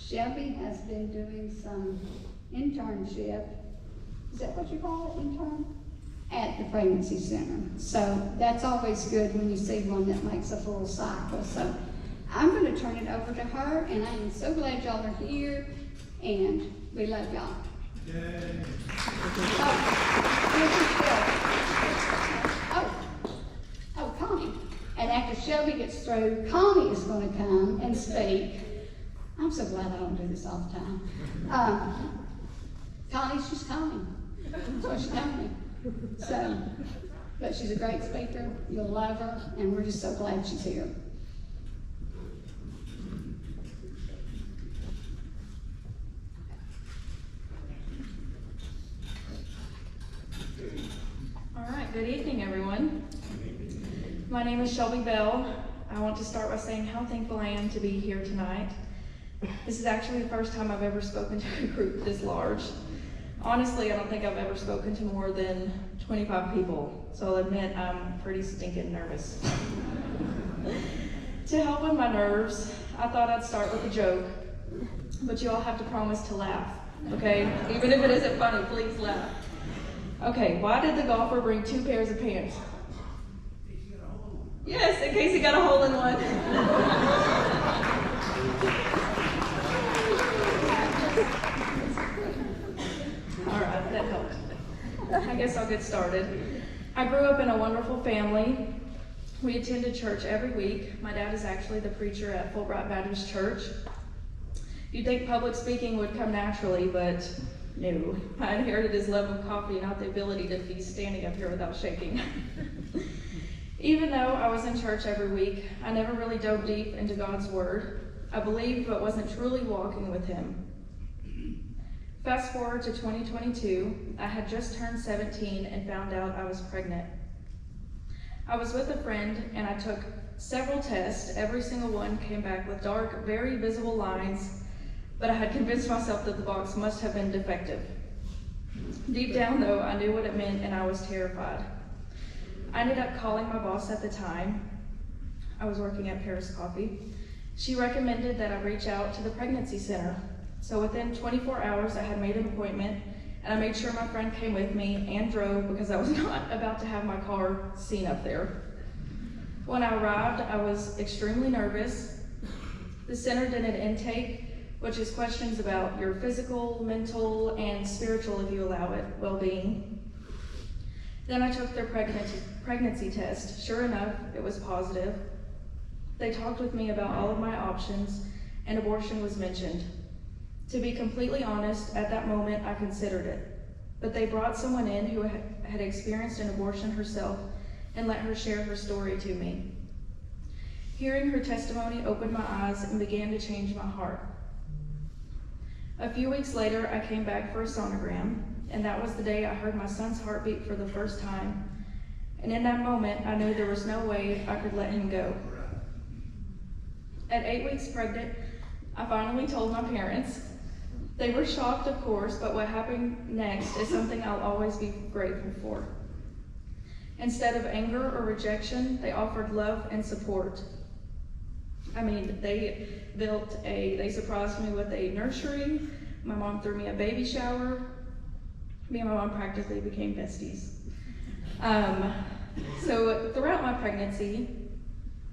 Shelby has been doing some internship, is that what you call it, intern? At the pregnancy center. So that's always good when you see one that makes a full cycle. So I'm going to turn it over to her, and I am so glad y'all are here, and we love y'all. Yay. Oh, Connie. And after Shelby gets through, Connie is going to come and speak. I'm so glad I don't do this all the time. Connie's just Connie. That's what she told me. So, but she's a great speaker. You'll love her, and we're just so glad she's here. All right, good evening, everyone. My name is Shelby Bell. I want to start by saying how thankful I am to be here tonight. This is actually the first time I've ever spoken to a group this large. Honestly, I don't think I've ever spoken to more than 25 people, so I'll admit I'm pretty stinking nervous. To help with my nerves, I thought I'd start with a joke, but you all have to promise to laugh, okay? Even if it isn't funny, please laugh. Okay, why did the golfer bring 2 pairs of pants? Yes, in case he got a hole in one. All right, that helped. I guess I'll get started. I grew up in a wonderful family. We attended church every week. My dad is actually the preacher at Fulbright Baptist Church. You'd think public speaking would come naturally, but no. I inherited his love of coffee, not the ability to be standing up here without shaking. Even though I was in church every week, I never really dove deep into God's Word. I believed but wasn't truly walking with Him. Fast forward to 2022, I had just turned 17 and found out I was pregnant. I was with a friend and I took several tests. Every single one came back with dark, very visible lines, but I had convinced myself that the box must have been defective. Deep down though, I knew what it meant and I was terrified. I ended up calling my boss at the time. I was working at Paris Coffee. She recommended that I reach out to the pregnancy center. So within 24 hours, I had made an appointment, and I made sure my friend came with me and drove because I was not about to have my car seen up there. When I arrived, I was extremely nervous. The center did an intake, which is questions about your physical, mental, and spiritual, if you allow it, well-being. Then I took their pregnancy test. Sure enough, it was positive. They talked with me about all of my options, and abortion was mentioned. To be completely honest, at that moment I considered it, but they brought someone in who had experienced an abortion herself and let her share her story to me. Hearing her testimony opened my eyes and began to change my heart. A few weeks later, I came back for a sonogram, and that was the day I heard my son's heartbeat for the first time. And in that moment, I knew there was no way I could let him go. At 8 weeks pregnant, I finally told my parents. They were shocked, of course, but what happened next is something I'll always be grateful for. Instead of anger or rejection, they offered love and support. I mean, they surprised me with a nursery. My mom threw me a baby shower. Me and my mom practically became besties. So throughout my pregnancy,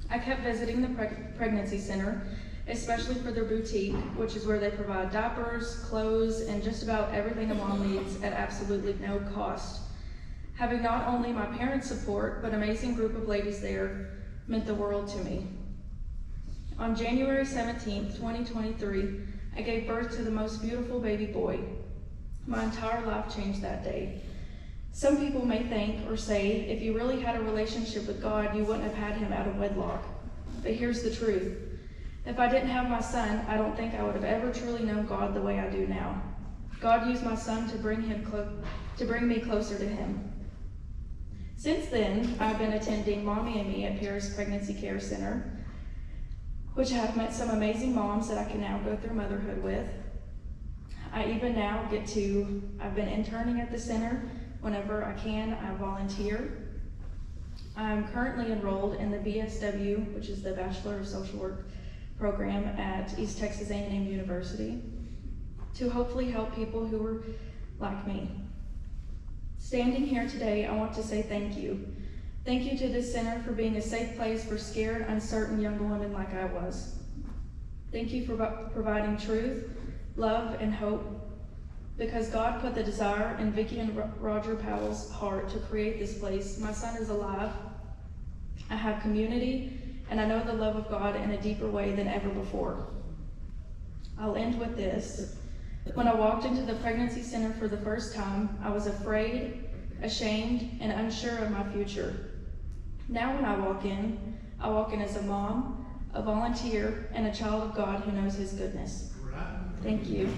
I kept visiting the pregnancy center, especially for their boutique, which is where they provide diapers, clothes, and just about everything a mom needs at absolutely no cost. Having not only my parents' support, but an amazing group of ladies there meant the world to me. On January 17th, 2023, I gave birth to the most beautiful baby boy. My entire life changed that day. Some people may think or say, if you really had a relationship with God, you wouldn't have had him out of wedlock. But here's the truth. If I didn't have my son, I don't think I would have ever truly known God the way I do now. God used my son to bring me closer to him. Since then, I've been attending Mommy and Me at Paris Pregnancy Care Center, which I have met some amazing moms that I can now go through motherhood with. I've been interning at the center. Whenever I can, I volunteer. I'm currently enrolled in the BSW, which is the Bachelor of Social Work program at East Texas A&M University to hopefully help people who were like me. Standing here today, I want to say thank you. Thank you to this center for being a safe place for scared, uncertain young women like I was. Thank you for providing truth, love, and hope, because God put the desire in Vicki and Roger Powell's heart to create this place. My son is alive. I have community, and I know the love of God in a deeper way than ever before. I'll end with this. When I walked into the pregnancy center for the first time, I was afraid, ashamed, and unsure of my future. Now when I walk in as a mom, a volunteer, and a child of God who knows his goodness. Thank you.